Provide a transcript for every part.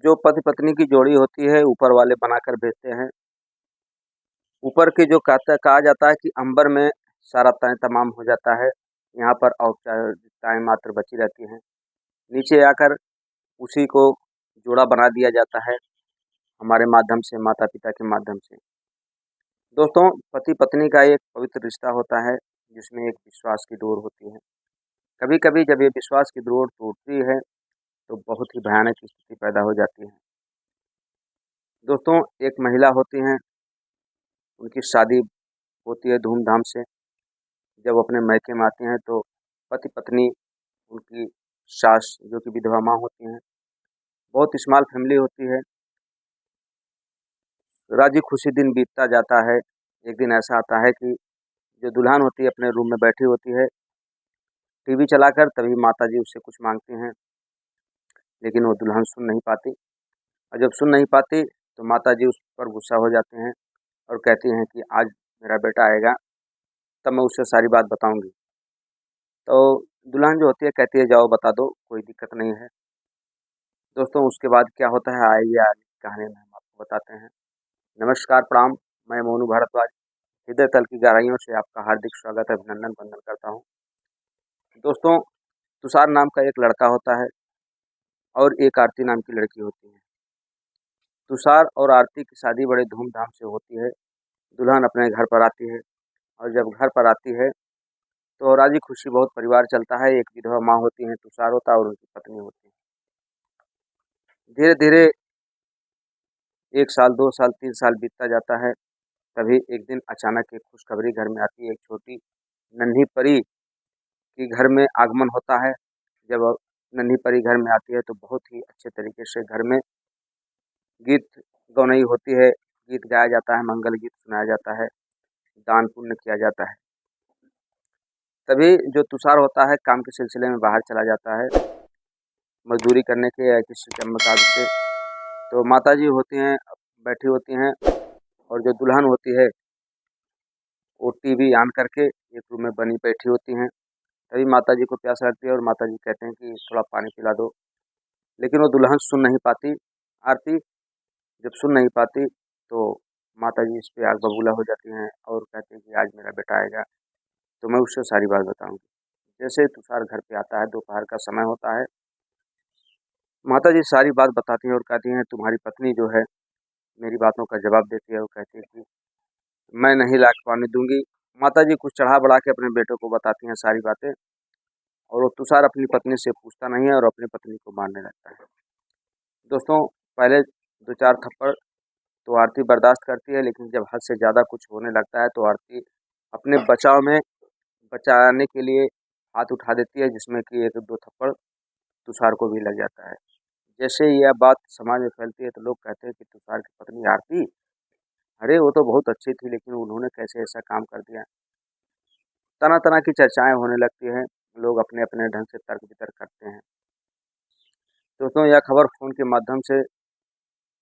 जो पति पत्नी की जोड़ी होती है ऊपर वाले बनाकर भेजते हैं। ऊपर की जो कहा जाता है कि अंबर में सारा तय तमाम हो जाता है, यहाँ पर औपचारिकताएँ मात्र बची रहती हैं। नीचे आकर उसी को जोड़ा बना दिया जाता है हमारे माध्यम से, माता-पिता के माध्यम से। दोस्तों, पति-पत्नी का एक पवित्र रिश्ता होता है जिसमें एक विश्वास की डोर होती है। कभी-कभी जब ये विश्वास की डोर टूटती है तो बहुत ही भयानक स्थिति पैदा हो जाती है। दोस्तों, एक महिला होती हैं, उनकी शादी होती है धूम-धाम से। जब अपने मायके में आती हैं तो पति-पत्नी, उनकी सास जो कि विधवा माँ होती हैं, बहुत स्मॉल फैमिली होती है। राज़ी खुशी दिन बीतता जाता है। एक दिन ऐसा आता है कि जो दुल्हन होती है अपने रूम में बैठी होती है, टीवी चलाकर, तभी माताजी उससे कुछ माँगती हैं, लेकिन वो दुल्हन सुन नहीं पाती और जब सुन नहीं पाती तो माताजी उस पर गुस्सा हो जाते हैं और कहती हैं कि आज मेरा बेटा आएगा, तब मैं उसे सारी बात बताऊँगी। तो दुल्हन जो होती है कहती है जाओ बता दो, कोई दिक्कत नहीं है। दोस्तों, उसके बाद क्या होता है आइए आज की कहानी में हम आपको बताते हैं। नमस्कार, प्रणाम, मैं मोनू भारद्वाज हृदय तल की गहराइयों से आपका हार्दिक स्वागत, अभिनंदन, वंदन करता हूँ। दोस्तों, तुषार नाम का एक लड़का होता है और एक आरती नाम की लड़की होती है। तुषार और आरती की शादी बड़े धूमधाम से होती है। दुल्हन अपने घर पर आती है और जब घर पर आती है तो राजी खुशी बहुत परिवार चलता है। एक विधवा माँ होती हैं, तुषार होता है और उनकी पत्नी होती है। धीरे-धीरे 1 साल, 2 साल, 3 साल बीतता जाता है। तभी एक दिन अचानक एक खुशखबरी घर में आती है। एक छोटी नन्ही परी की घर में आगमन होता है। जब नन्ही परी घर में आती है तो बहुत ही अच्छे तरीके से घर में गीत गौनई होती है, गीत गाया जाता है, मंगल गीत सुनाया जाता है, दान पुण्य किया जाता है। तभी जो तुषार होता है काम के सिलसिले में बाहर चला जाता है, मज़दूरी करने के या किसी काम काज से। तो माताजी होती हैं, बैठी होती हैं और जो दुल्हन होती है वो टीवी ऑन करके एक रूम में बनी बैठी होती हैं। तभी माताजी को प्यास लगती है और माताजी कहते हैं कि थोड़ा पानी पिला दो, लेकिन वो दुल्हन सुन नहीं पाती। आरती जब सुन नहीं पाती तो माताजी इस पे आग बबूला हो जाती हैं और कहती हैं कि आज मेरा बेटा आएगा तो मैं उससे सारी बात बताऊँगी। जैसे तुषार घर पे आता है, दोपहर का समय होता है, माताजी सारी बात बताती हैं और कहती हैं तुम्हारी पत्नी जो है मेरी बातों का जवाब देती है। वो कहती है कि मैं नहीं लाख पाने दूँगी। माताजी कुछ चढ़ा-बढ़ा के अपने बेटे को बताती हैं सारी बातें और वो तुषार अपनी पत्नी से पूछता नहीं है और अपनी पत्नी को मारने लगता है। दोस्तों, पहले 2-4 थप्पड़ तो आरती बर्दाश्त करती है, लेकिन जब हद से ज़्यादा कुछ होने लगता है तो आरती अपने बचाव में बचाने के लिए हाथ उठा देती है, जिसमें कि 1-2 थप्पड़ तुषार को भी लग जाता है। जैसे ही यह बात समाज में फैलती है तो लोग कहते हैं कि तुषार की पत्नी आरती, अरे वो तो बहुत अच्छी थी लेकिन उन्होंने कैसे ऐसा काम कर दिया। तरह-तरह की चर्चाएँ होने लगती हैं, लोग अपने-अपने ढंग से तर्क-वितर्क करते हैं। दोस्तों, यह खबर फ़ोन के माध्यम से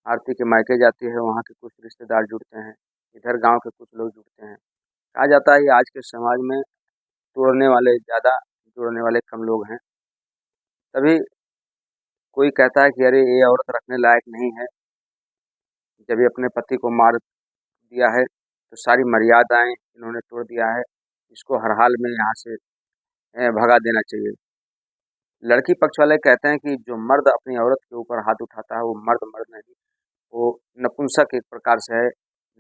आरती के मायके जाती है, वहाँ के कुछ रिश्तेदार जुड़ते हैं, इधर गाँव के कुछ लोग जुड़ते हैं। कहा जाता है कि आज के समाज में तोड़ने वाले ज़्यादा, जोड़ने वाले कम लोग हैं। तभी कोई कहता है कि अरे ये औरत रखने लायक नहीं है, जब ये अपने पति को मार दिया है, तो सारी मर्यादाएँ इन्होंने तोड़ दिया है, इसको हर हाल में यहाँ से भगा देना चाहिए। लड़की पक्ष वाले कहते हैं कि जो मर्द अपनी औरत के ऊपर हाथ उठाता है वो मर्द नहीं, वो नपुंसक एक प्रकार से है,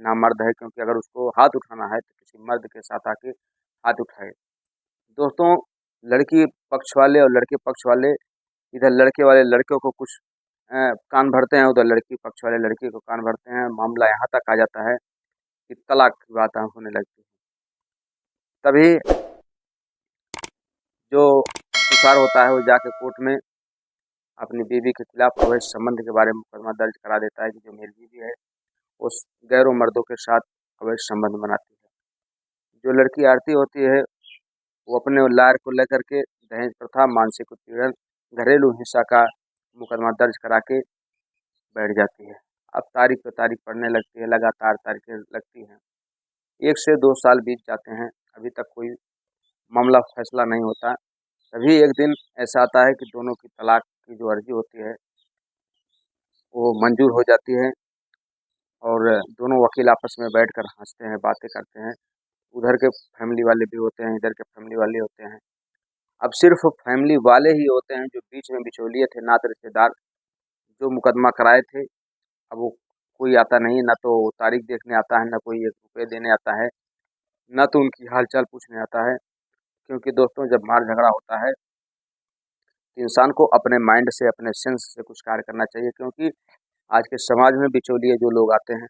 नामर्द है, क्योंकि अगर उसको हाथ उठाना है तो किसी मर्द के साथ आके हाथ उठाए। दोस्तों, लड़की पक्ष वाले और लड़के पक्ष वाले, इधर लड़के वाले लड़कों को कुछ कान भरते हैं, उधर लड़की पक्ष वाले लड़के को कान भरते हैं। मामला यहाँ तक आ जाता है कि तलाक की बात होने लगती है। तभी जो तुषार होता है वो जाके कोर्ट में अपनी बीवी के खिलाफ अवैध संबंध के बारे में मुकदमा दर्ज करा देता है कि जो मेरी बीवी है उस गैरों मर्दों के साथ अवैध संबंध बनाती है। जो लड़की आरती होती है वो अपने लायर को लेकर के दहेज प्रथा, मानसिक उत्पीड़न, घरेलू हिंसा का मुकदमा दर्ज करा के बैठ जाती है। अब तारीख पे तारीख पड़ने लगती है, लगातार तारीखें लगती हैं। 1 से 2 साल बीत जाते हैं, अभी तक कोई मामला फैसला नहीं होता। तभी एक दिन ऐसा आता है कि दोनों की तलाक की जो अर्जी होती है वो मंजूर हो जाती है और दोनों वकील आपस में बैठकर हँसते हैं, बातें करते हैं। उधर के फैमिली वाले भी होते हैं, इधर के फैमिली वाले होते हैं। अब सिर्फ़ फैमिली वाले ही होते हैं जो बीच में बिचौलिए थे, नात रिश्तेदार जो मुकदमा कराए थे। अब वो कोई आता नहीं, ना तो तारीख देखने आता है, ना कोई ₹1 देने आता है, ना तो उनकी हाल-चाल पूछने आता है। क्योंकि दोस्तों जब मार-झगड़ा होता है, तो इंसान को अपने माइंड से, अपने सेंस से कुछ कार्य करना चाहिए क्योंकि आज के समाज में बिचौलिए जो लोग आते हैं,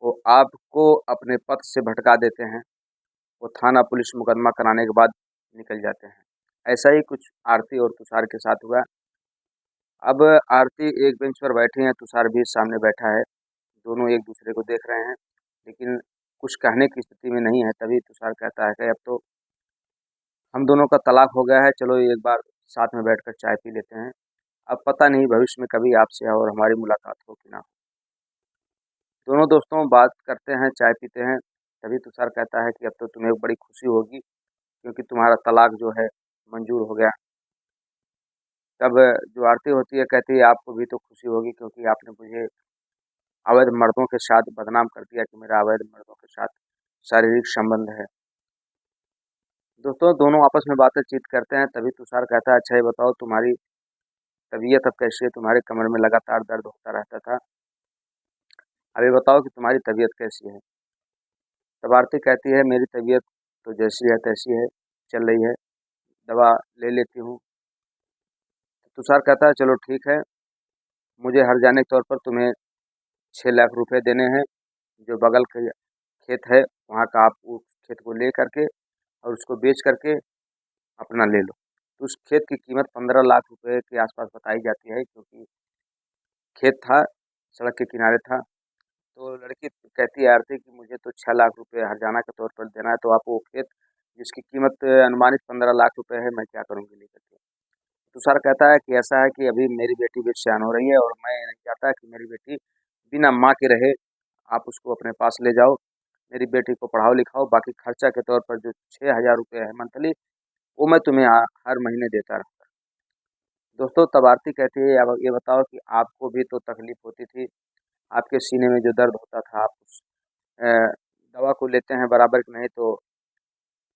वो आपको अपने पथ से भटका देते हैं। वो थाना पुलिस मुकदमा कराने के बाद निकल जाते हैं। ऐसा ही कुछ आरती और तुषार के साथ हुआ। अब आरती एक बेंच पर बैठी है, तुषार भी सामने बैठा है। दोनों एक दूसरे को देख रहे हैं, लेकिन कुछ कहने की स्थिति में नहीं है। तभी तुषार कहता है कि अब तो हम दोनों का तलाक हो गया है, चलो एक बार साथ में बैठकर चाय पी लेते हैं। अब पता नहीं भविष्य में कभी आपसे और हमारी मुलाकात हो कि ना हो। दोनों दोस्तों बात करते हैं, चाय पीते हैं। तभी तुषार कहता है कि अब तो तुम्हें बड़ी खुशी होगी क्योंकि तुम्हारा तलाक जो है मंजूर हो गया। तब जो आरती होती है कहती है आपको भी तो खुशी होगी क्योंकि आपने मुझे अवैध मर्दों के साथ बदनाम कर दिया कि मेरा अवैध मर्दों के साथ शारीरिक संबंध है। दोस्तों दोनों आपस में बातचीत करते हैं तभी तुषार कहता है अच्छा ये बताओ तुम्हारी तबीयत अब कैसी है? तुम्हारे कमर में लगातार दर्द होता रहता था। अब ये बताओ कि तुम्हारी तबीयत कैसी है? तब आरती कहती है मेरी तबीयत तो जैसी है तैसी है, चल रही है, दवा ले लेती हूँ। तुषार कहता है चलो ठीक है, मुझे हर्जाने के तौर पर तुम्हें 6 लाख रुपए देने हैं। जो बगल के खेत है वहाँ का आप उस खेत को ले करके और उसको बेच करके अपना ले लो। तो उस खेत की कीमत 15 लाख रुपए के आसपास बताई जाती है क्योंकि खेत था, सड़क के किनारे था। तो लड़की कहती है आरती कि मुझे तो 6 लाख रुपए हर्जाना के तौर पर देना है तो आप वो खेत जिसकी कीमत अनुमानित 15 लाख रुपए है मैं क्या करूँगी लेकर के। तुषार कहता है कि ऐसा है कि अभी मेरी बेटी भी सयान हो रही है और मैं नहीं चाहता कि मेरी बेटी बिना माँ के रहे। आप उसको अपने पास ले जाओ, मेरी बेटी को पढ़ाओ लिखाओ, बाकी खर्चा के तौर पर जो 6,000 रुपये है मंथली वो मैं तुम्हें हर महीने देता रहूँगा। दोस्तों तब आरती कहती है अब ये बताओ कि आपको भी तो तकलीफ होती थी, आपके सीने में जो दर्द होता था आप उस अ, दवा को लेते हैं बराबर कि नहीं? तो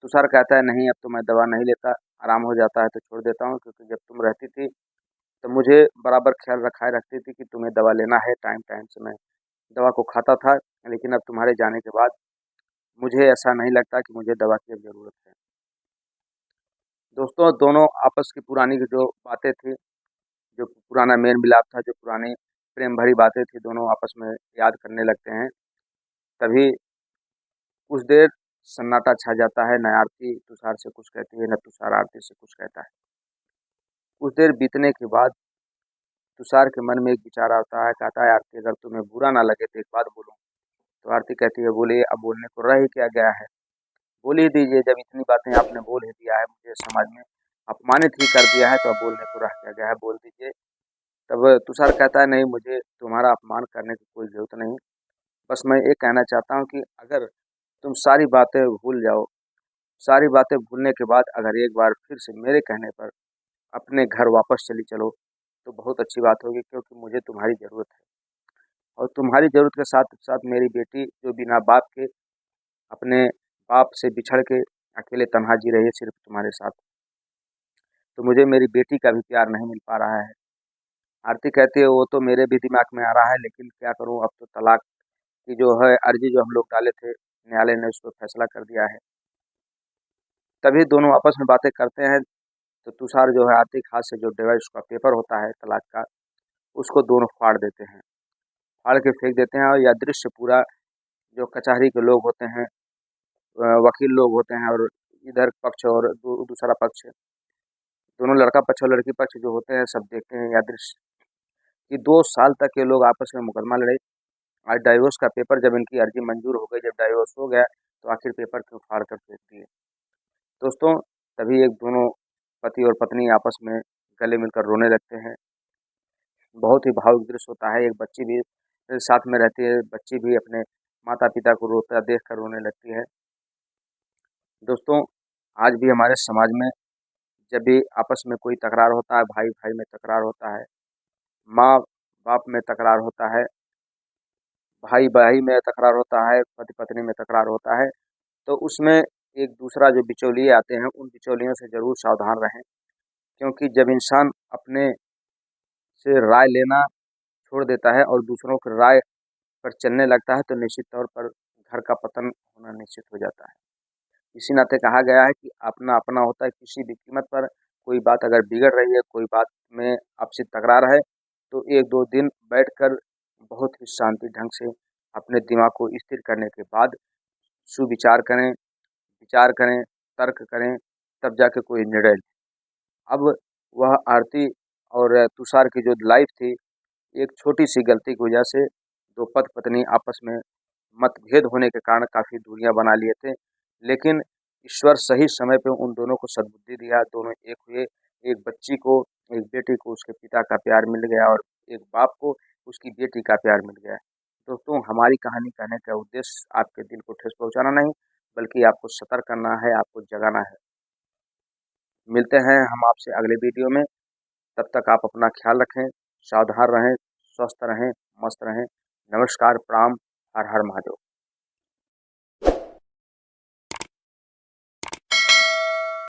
तुषार कहता है नहीं अब तो मैं दवा नहीं लेता, आराम हो जाता है तो छोड़ देता हूँ क्योंकि जब तुम रहती थी तो मुझे बराबर ख्याल रखाए रखती थी कि तुम्हें दवा लेना है, टाइम टाइम से मैं दवा को खाता था। लेकिन अब तुम्हारे जाने के बाद मुझे ऐसा नहीं लगता कि मुझे दवा की अब ज़रूरत है। दोस्तों दोनों आपस की पुरानी की जो बातें थी, जो पुराना मेल मिलाप था, जो पुरानी प्रेम भरी बातें थी, दोनों आपस में याद करने लगते हैं। तभी कुछ देर सन्नाटा छा जाता है, न आरती तुषार से कुछ कहती है, न तुषार आरती से कुछ कहता है। कुछ देर बीतने के बाद तुषार के मन में एक विचार आता है, कहता है आरती अगर तुम्हें बुरा ना लगे तो एक बात बोलूँ? तो आरती कहती है बोलिए, अब बोलने को रह ही क्या गया है? बोल ही दीजिए, जब इतनी बातें आपने बोल ही दिया है, मुझे समाज में अपमानित ही कर दिया है तो अब बोलने को रह क्या गया है, बोल दीजिए। तब तुषार कहता है नहीं मुझे तुम्हारा अपमान करने की कोई ज़रूरत नहीं। बस मैं ये कहना चाहता हूँ कि अगर तुम सारी बातें भूल जाओ, सारी बातें भूलने के बाद अगर एक बार फिर से मेरे कहने पर अपने घर वापस चली चलो, तो बहुत अच्छी बात होगी क्योंकि मुझे तुम्हारी ज़रूरत है। और तुम्हारी ज़रूरत के साथ-साथ मेरी बेटी जो बिना बाप के अपने बाप से बिछड़ के अकेले तन्हा जी रही है सिर्फ़ तुम्हारे साथ। तो मुझे मेरी बेटी का भी प्यार नहीं मिल पा रहा है। आरती कहती है वो तो मेरे भी दिमाग में आ रहा है लेकिन क्या करूँ अब तो तलाक की जो है अर्ज़ी जो हम लोग डाले थे, न्यायालय ने उस पे फैसला कर दिया है। तभी दोनों आपस में बातें करते हैं, तो तुषार जो है आर्थिक हाथ से जो डिवोर्स का पेपर होता है तलाक का, उसको दोनों फाड़ देते हैं। फाड़ के फेंक देते हैं और यह दृश्य पूरा जो कचहरी के लोग होते हैं, वकील लोग होते हैं और इधर पक्ष और दूसरा पक्ष, दोनों लड़का पक्ष और लड़की पक्ष जो होते हैं सब देखते हैं यह दृश्य कि 2 साल तक ये लोग आपस में मुकदमा लड़े। आज डाइवोर्स का पेपर जब इनकी अर्जी मंजूर हो गई, जब डाइवोर्स हो गया, तो आखिर पेपर क्यों फाड़ कर फेंक दिए? दोस्तों, तभी एक दोनों पति और पत्नी आपस में गले मिलकर रोने लगते हैं। बहुत ही भावुक दृश्य होता है, एक बच्ची भी साथ में रहती है, बच्ची भी अपने माता-पिता को रोता देख कर रोने लगती है। दोस्तों, आज भी हमारे समाज में जब भी आपस में कोई तकरार होता है, भाई-भाई में तकरार होता है, माँ बाप में तकरार होता है, भाई भाई में तकरार होता है, पति पत्नी में तकरार होता है, तो उसमें एक दूसरा जो बिचौलिए आते हैं उन बिचौलियों से ज़रूर सावधान रहें। क्योंकि जब इंसान अपने से राय लेना छोड़ देता है और दूसरों की राय पर चलने लगता है तो निश्चित तौर पर घर का पतन होना निश्चित हो जाता है। इसी नाते कहा गया है कि अपना अपना होता है, किसी भी कीमत पर कोई बात अगर बिगड़ रही है, कोई बात में आपसी तकरार है, तो 1-2 दिन बैठकर बहुत ही शांति ढंग से अपने दिमाग को स्थिर करने के बाद सुविचार करें, विचार करें, तर्क करें, तब जाके कोई निर्णय लें। अब वह आरती और तुषार की जो लाइफ थी, एक छोटी-सी गलती की वजह से 2 पति-पत्नी आपस में मतभेद होने के कारण काफ़ी दूरियां बना लिए थे, लेकिन ईश्वर सही समय पे उन दोनों को सद्बुद्धि दिया, दोनों एक हुए। एक बच्ची को, एक बेटी को उसके पिता का प्यार मिल गया और एक बाप को उसकी बेटी का प्यार मिल गया। दोस्तों, हमारी कहानी कहने का उद्देश्य आपके दिल को ठेस पहुंचाना नहीं, बल्कि आपको सतर्क करना है, आपको जगाना है। मिलते हैं हम आपसे अगले वीडियो में, तब तक आप अपना ख्याल रखें, सावधान रहें, स्वस्थ रहें, मस्त रहें। नमस्कार, प्रणाम, हर हर महादेव।